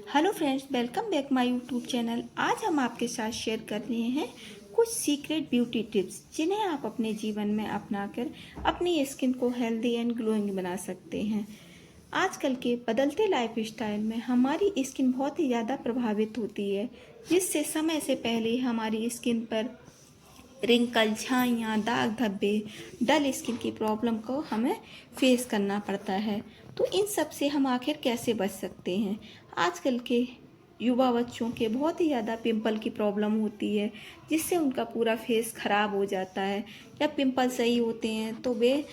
Hello friends, welcome back my YouTube channel. आज हम आपके साथ शेयर कर रहे हैं कुछ सीक्रेट ब्यूटी टिप्स जिन्हें आप अपने जीवन में अपनाकर अपनी स्किन को हेल्दी एंड ग्लोइंग बना सकते हैं। आजकल के बदलते लाइफस्टाइल में हमारी स्किन बहुत ही ज़्यादा प्रभावित होती है, जिससे समय से पहले हमारी स्किन पर रिंकल, झाइयाँ, दाग धब्बे, डल स्किन की प्रॉब्लम को हमें फेस करना पड़ता है। तो इन सब से हम आखिर कैसे बच सकते हैं? आजकल के युवा बच्चों के बहुत ही ज़्यादा पिंपल की प्रॉब्लम होती है, जिससे उनका पूरा फेस ख़राब हो जाता है। जब पिंपल सही होते हैं तो वे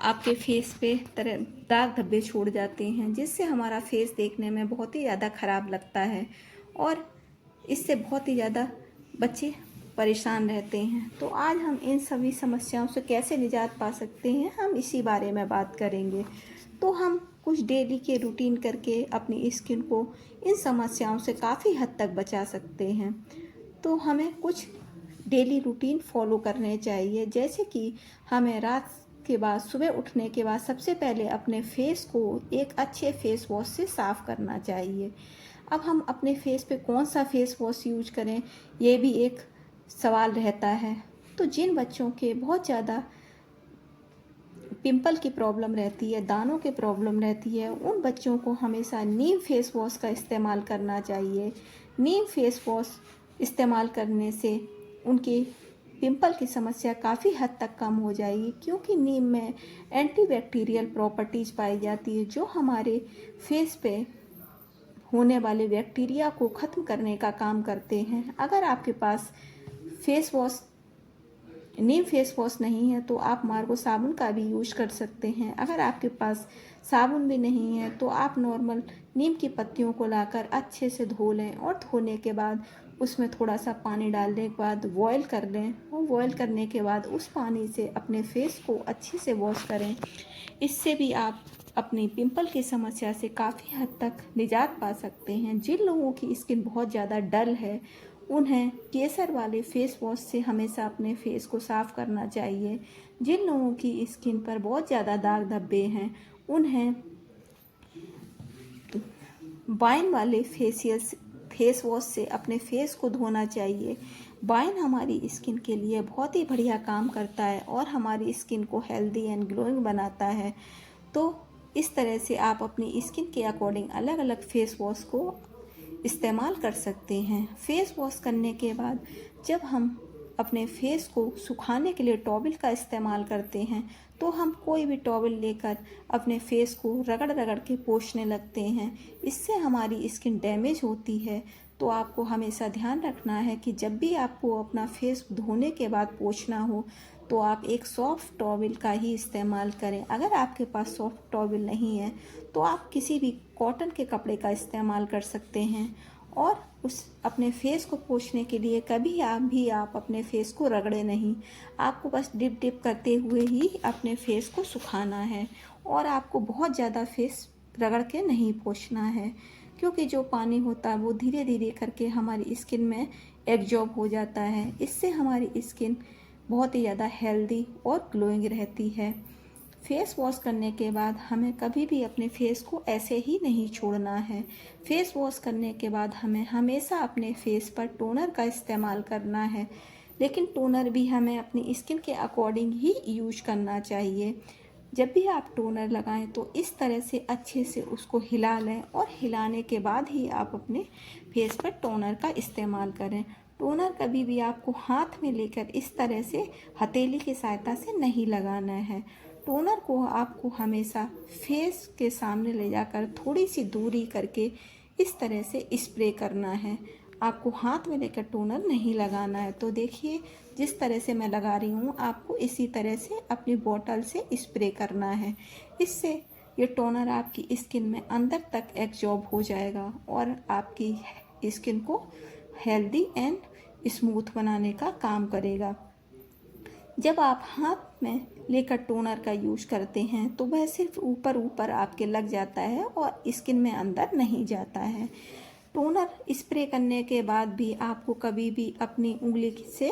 आपके फेस पे तरह दाग धब्बे छोड़ जाते हैं, जिससे हमारा फेस देखने में बहुत ही ज़्यादा ख़राब लगता है और इससे बहुत ही ज़्यादा बच्चे परेशान रहते हैं। तो आज हम इन सभी समस्याओं से कैसे निजात पा सकते हैं, हम इसी बारे में बात करेंगे। तो हम कुछ डेली के रूटीन करके अपनी स्किन को इन समस्याओं से काफ़ी हद तक बचा सकते हैं। तो हमें कुछ डेली रूटीन फॉलो करने चाहिए, जैसे कि हमें रात के बाद सुबह उठने के बाद सबसे पहले अपने फेस को एक अच्छे फेस वॉश से साफ़ करना चाहिए। अब हम अपने फेस पे कौन सा फेस वॉश यूज करें, ये भी एक सवाल रहता है। तो जिन बच्चों के बहुत ज़्यादा पिंपल की प्रॉब्लम रहती है, दानों की प्रॉब्लम रहती है, उन बच्चों को हमेशा नीम फेस वॉश का इस्तेमाल करना चाहिए। नीम फेस वॉश इस्तेमाल करने से उनकी पिंपल की समस्या काफ़ी हद तक कम हो जाएगी, क्योंकि नीम में एंटीबैक्टीरियल प्रॉपर्टीज़ पाई जाती है, जो हमारे फेस पे होने वाले बैक्टीरिया को ख़त्म करने का काम करते हैं। अगर आपके पास फेस वॉश नीम फेस वॉश नहीं है तो आप मार्गो साबुन का भी यूज कर सकते हैं। अगर आपके पास साबुन भी नहीं है तो आप नॉर्मल नीम की पत्तियों को लाकर अच्छे से धो लें और धोने के बाद उसमें थोड़ा सा पानी डालने के बाद बॉयल कर लें और बॉयल करने के बाद उस पानी से अपने फेस को अच्छे से वॉश करें। इससे भी आप अपनी पिंपल की समस्या से काफ़ी हद तक निजात पा सकते हैं। जिन लोगों की स्किन बहुत ज़्यादा डल है, उन्हें केसर वाले फेस वॉश से हमेशा अपने फेस को साफ़ करना चाहिए। जिन लोगों की स्किन पर बहुत ज़्यादा दाग धब्बे हैं, उन्हें वाइन वाले फेस वॉश से अपने फेस को धोना चाहिए। वाइन हमारी स्किन के लिए बहुत ही बढ़िया काम करता है और हमारी स्किन को हेल्दी एंड ग्लोइंग बनाता है। तो इस तरह से आप अपनी स्किन के अकॉर्डिंग अलग अलग फेस वॉश को इस्तेमाल कर सकते हैं। फेस वॉश करने के बाद जब हम अपने फेस को सुखाने के लिए टॉवल का इस्तेमाल करते हैं, तो हम कोई भी टॉवल लेकर अपने फेस को रगड़ रगड़ के पोंछने लगते हैं। इससे हमारी स्किन डैमेज होती है। तो आपको हमेशा ध्यान रखना है कि जब भी आपको अपना फेस धोने के बाद पोंछना हो तो आप एक सॉफ्ट टॉवल का ही इस्तेमाल करें। अगर आपके पास सॉफ्ट टॉवल नहीं है तो आप किसी भी कॉटन के कपड़े का इस्तेमाल कर सकते हैं और उस अपने फेस को पोंछने के लिए कभी आप अपने फेस को रगड़े नहीं। आपको बस डिप डिप करते हुए ही अपने फेस को सुखाना है और आपको बहुत ज़्यादा फेस रगड़ के नहीं पोंछना है, क्योंकि जो पानी होता है वो धीरे धीरे करके हमारी स्किन में एब्जॉर्ब हो जाता है। इससे हमारी स्किन बहुत ही ज़्यादा हेल्दी और ग्लोइंग रहती है। फेस वॉश करने के बाद हमें कभी भी अपने फेस को ऐसे ही नहीं छोड़ना है। फेस वॉश करने के बाद हमें हमेशा अपने फेस पर टोनर का इस्तेमाल करना है, लेकिन टोनर भी हमें अपनी स्किन के अकॉर्डिंग ही यूज करना चाहिए। जब भी आप टोनर लगाएं तो इस तरह से अच्छे से उसको हिला लें और हिलाने के बाद ही आप अपने फेस पर टोनर का इस्तेमाल करें। टोनर कभी भी आपको हाथ में लेकर इस तरह से हथेली की सहायता से नहीं लगाना है। टोनर को आपको हमेशा फेस के सामने ले जाकर थोड़ी सी दूरी करके इस तरह से स्प्रे करना है। आपको हाथ में लेकर टोनर नहीं लगाना है। तो देखिए, जिस तरह से मैं लगा रही हूँ, आपको इसी तरह से अपनी बॉटल से स्प्रे करना है। इससे ये टोनर आपकी स्किन में अंदर तक एब्जॉर्ब हो जाएगा और आपकी स्किन को हेल्दी एंड स्मूथ बनाने का काम करेगा। जब आप हाथ में लेकर टोनर का यूज करते हैं तो वह सिर्फ ऊपर ऊपर आपके लग जाता है और स्किन में अंदर नहीं जाता है। टोनर स्प्रे करने के बाद भी आपको कभी भी अपनी उंगली से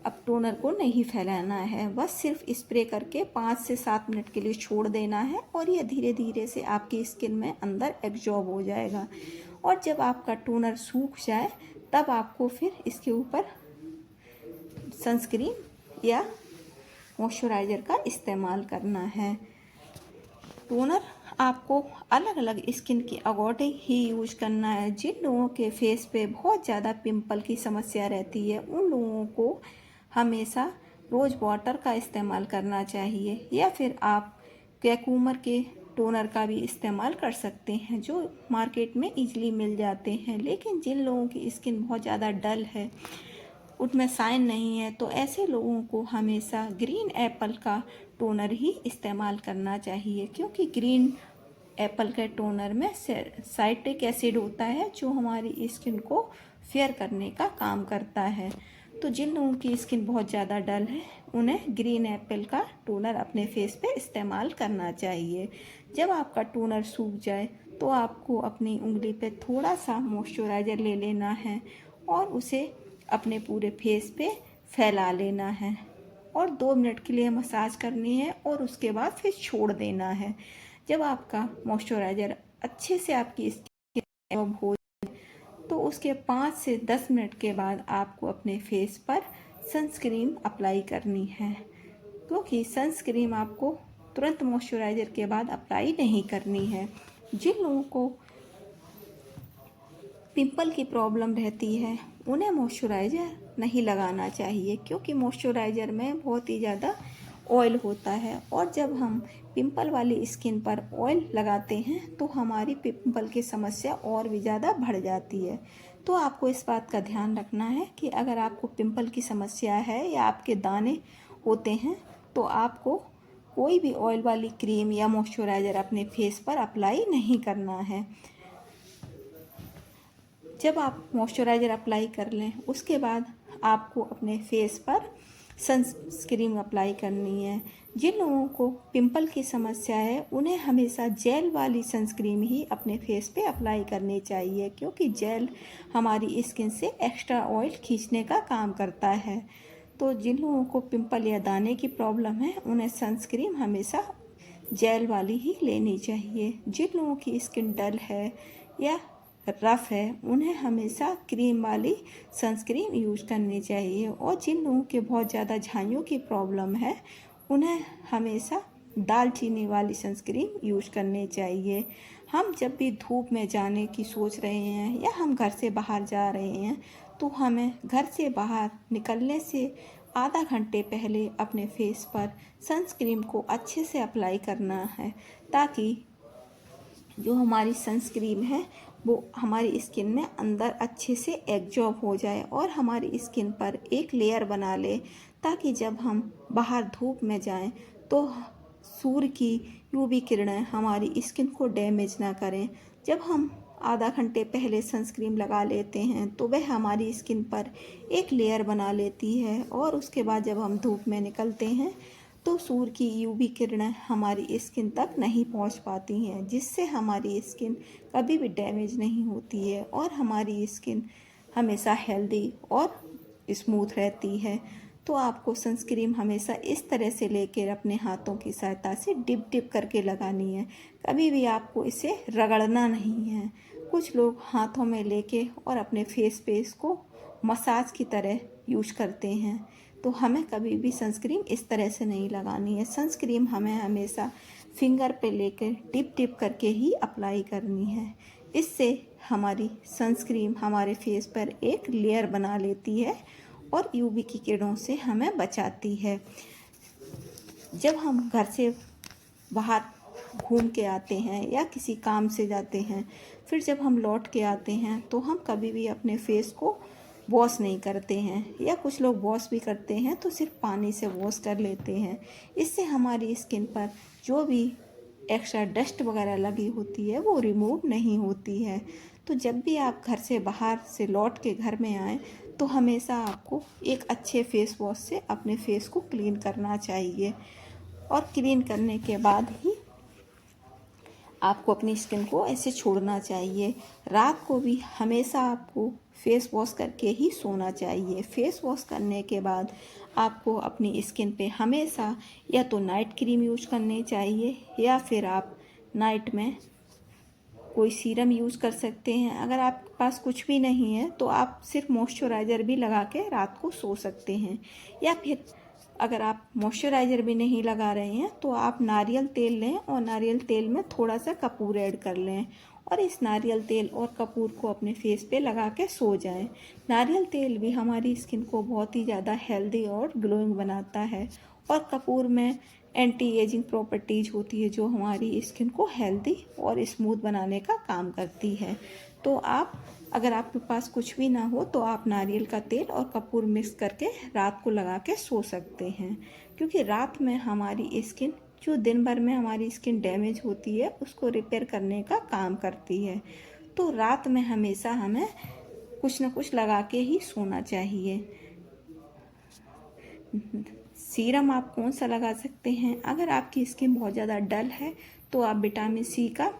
अब टोनर को नहीं फैलाना है। बस सिर्फ स्प्रे करके 5 से 7 मिनट के लिए छोड़ देना है और यह धीरे धीरे से आपकी स्किन में अंदर एब्जॉर्ब हो जाएगा और जब आपका टोनर सूख जाए तब आपको फिर इसके ऊपर सनस्क्रीन या मॉइस्चराइज़र का इस्तेमाल करना है। टोनर आपको अलग अलग स्किन के अकॉर्डिंग ही यूज करना है। जिन लोगों के फेस पे बहुत ज़्यादा पिंपल की समस्या रहती है उन लोगों को हमेशा रोज़ वाटर का इस्तेमाल करना चाहिए, या फिर आप कैकुमर के टोनर का भी इस्तेमाल कर सकते हैं जो मार्केट में इजीली मिल जाते हैं। लेकिन जिन लोगों की स्किन बहुत ज़्यादा डल है, उनमें साइन नहीं है, तो ऐसे लोगों को हमेशा ग्रीन एप्पल का टोनर ही इस्तेमाल करना चाहिए, क्योंकि ग्रीन एप्पल के टोनर में साइट्रिक एसिड होता है जो हमारी स्किन को फेयर करने का काम करता है। तो जिन लोगों की स्किन बहुत ज़्यादा डल है उन्हें ग्रीन एप्पल का टोनर अपने फेस पे इस्तेमाल करना चाहिए। जब आपका टोनर सूख जाए तो आपको अपनी उंगली पे थोड़ा सा मॉइस्चराइज़र ले लेना है और उसे अपने पूरे फेस पे फैला लेना है और 2 मिनट के लिए मसाज करनी है और उसके बाद फिर छोड़ देना है। जब आपका मॉइस्चराइज़र अच्छे से आपकी स्किन एब्जॉर्ब हो तो उसके 5 से 10 मिनट के बाद आपको अपने फेस पर सनस्क्रीन अप्लाई करनी है, क्योंकि सनस्क्रीन आपको तुरंत मॉइस्चराइज़र के बाद अप्लाई नहीं करनी है। जिन लोगों को पिंपल की प्रॉब्लम रहती है उन्हें मॉइस्चराइज़र नहीं लगाना चाहिए, क्योंकि मॉइस्चराइज़र में बहुत ही ज़्यादा ऑयल होता है और जब हम पिंपल वाली स्किन पर ऑयल लगाते हैं तो हमारी पिंपल की समस्या और भी ज़्यादा बढ़ जाती है। तो आपको इस बात का ध्यान रखना है कि अगर आपको पिंपल की समस्या है या आपके दाने होते हैं तो आपको कोई भी ऑयल वाली क्रीम या मॉइस्चराइज़र अपने फेस पर अप्लाई नहीं करना है। जब आप मॉइस्चराइज़र अप्लाई कर लें उसके बाद आपको अपने फेस पर सनस्क्रीन अप्लाई करनी है। जिन लोगों को पिंपल की समस्या है उन्हें हमेशा जेल वाली सनस्क्रीन ही अपने फेस पे अप्लाई करनी चाहिए, क्योंकि जेल हमारी स्किन से एक्स्ट्रा ऑयल खींचने का काम करता है। तो जिन लोगों को पिंपल या दाने की प्रॉब्लम है उन्हें सनस्क्रीन हमेशा जेल वाली ही लेनी चाहिए। जिन लोगों की स्किन डल है या रफ़ है उन्हें हमेशा क्रीम वाली सनस्क्रीन यूज करनी चाहिए, और जिन लोगों के बहुत ज़्यादा झाइयों की प्रॉब्लम है उन्हें हमेशा दालचीनी वाली सनस्क्रीन यूज करनी चाहिए। हम जब भी धूप में जाने की सोच रहे हैं या हम घर से बाहर जा रहे हैं तो हमें घर से बाहर निकलने से आधा घंटे पहले अपने फेस पर सनस्क्रीन को अच्छे से अप्लाई करना है, ताकि जो हमारी सनस्क्रीन है वो हमारी स्किन में अंदर अच्छे से एब्जॉर्ब हो जाए और हमारी स्किन पर एक लेयर बना ले, ताकि जब हम बाहर धूप में जाएं तो सूर्य की यूवी किरणें हमारी स्किन को डैमेज ना करें। जब हम आधा घंटे पहले सनस्क्रीन लगा लेते हैं तो वह हमारी स्किन पर एक लेयर बना लेती है और उसके बाद जब हम धूप में निकलते हैं तो सूर्य की यूवी किरणें हमारी स्किन तक नहीं पहुंच पाती हैं, जिससे हमारी स्किन कभी भी डैमेज नहीं होती है और हमारी स्किन हमेशा हेल्दी और स्मूथ रहती है। तो आपको सनस्क्रीन हमेशा इस तरह से लेकर अपने हाथों की सहायता से डिप डिप करके लगानी है, कभी भी आपको इसे रगड़ना नहीं है। कुछ लोग हाथों में लेके और अपने फेस पे इसको मसाज की तरह यूज करते हैं, तो हमें कभी भी सनस्क्रीन इस तरह से नहीं लगानी है। सनस्क्रीन हमें हमेशा फिंगर पे लेकर टिप टिप करके ही अप्लाई करनी है। इससे हमारी सनस्क्रीन हमारे फेस पर एक लेयर बना लेती है और यूवी की किरणों से हमें बचाती है। जब हम घर से बाहर घूम के आते हैं या किसी काम से जाते हैं, फिर जब हम लौट के आते हैं तो हम कभी भी अपने फेस को वॉश नहीं करते हैं, या कुछ लोग वॉश भी करते हैं तो सिर्फ पानी से वॉश कर लेते हैं। इससे हमारी स्किन पर जो भी एक्स्ट्रा डस्ट वगैरह लगी होती है वो रिमूव नहीं होती है। तो जब भी आप घर से बाहर से लौट के घर में आएँ तो हमेशा आपको एक अच्छे फेस वॉश से अपने फेस को क्लीन करना चाहिए, और क्लीन करने के बाद ही आपको अपनी स्किन को ऐसे छोड़ना चाहिए। रात को भी हमेशा आपको फेस वॉश करके ही सोना चाहिए। फेस वॉश करने के बाद आपको अपनी स्किन पे हमेशा या तो नाइट क्रीम यूज करनी चाहिए या फिर आप नाइट में कोई सीरम यूज़ कर सकते हैं। अगर आपके पास कुछ भी नहीं है तो आप सिर्फ मॉइस्चराइज़र भी लगा के रात को सो सकते हैं। या फिर अगर आप मॉइस्चराइज़र भी नहीं लगा रहे हैं तो आप नारियल तेल लें और नारियल तेल में थोड़ा सा कपूर ऐड कर लें और इस नारियल तेल और कपूर को अपने फेस पे लगा के सो जाएं। नारियल तेल भी हमारी स्किन को बहुत ही ज़्यादा हेल्दी और ग्लोइंग बनाता है और कपूर में एंटी एजिंग प्रॉपर्टीज़ होती है जो हमारी स्किन को हेल्दी और स्मूथ बनाने का काम करती है। तो आप अगर आपके पास कुछ भी ना हो तो आप नारियल का तेल और कपूर मिक्स करके रात को लगा के सो सकते हैं, क्योंकि रात में हमारी स्किन जो दिन भर में हमारी स्किन डैमेज होती है उसको रिपेयर करने का काम करती है। तो रात में हमेशा हमें कुछ ना कुछ लगा के ही सोना चाहिए। सीरम आप कौन सा लगा सकते हैं? अगर आपकी स्किन बहुत ज़्यादा डल है तो आप विटामिन सी का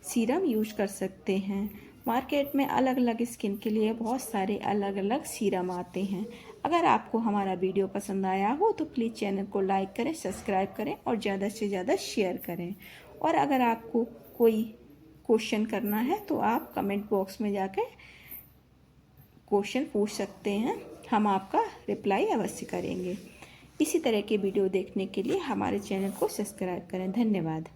सीरम यूज कर सकते हैं। मार्केट में अलग अलग स्किन के लिए बहुत सारे अलग अलग सीरम आते हैं। अगर आपको हमारा वीडियो पसंद आया हो तो प्लीज़ चैनल को लाइक करें, सब्सक्राइब करें और ज़्यादा से ज़्यादा शेयर करें। और अगर आपको कोई क्वेश्चन करना है तो आप कमेंट बॉक्स में जाकर क्वेश्चन पूछ सकते हैं, हम आपका रिप्लाई अवश्य करेंगे। इसी तरह के वीडियो देखने के लिए हमारे चैनल को सब्सक्राइब करें। धन्यवाद।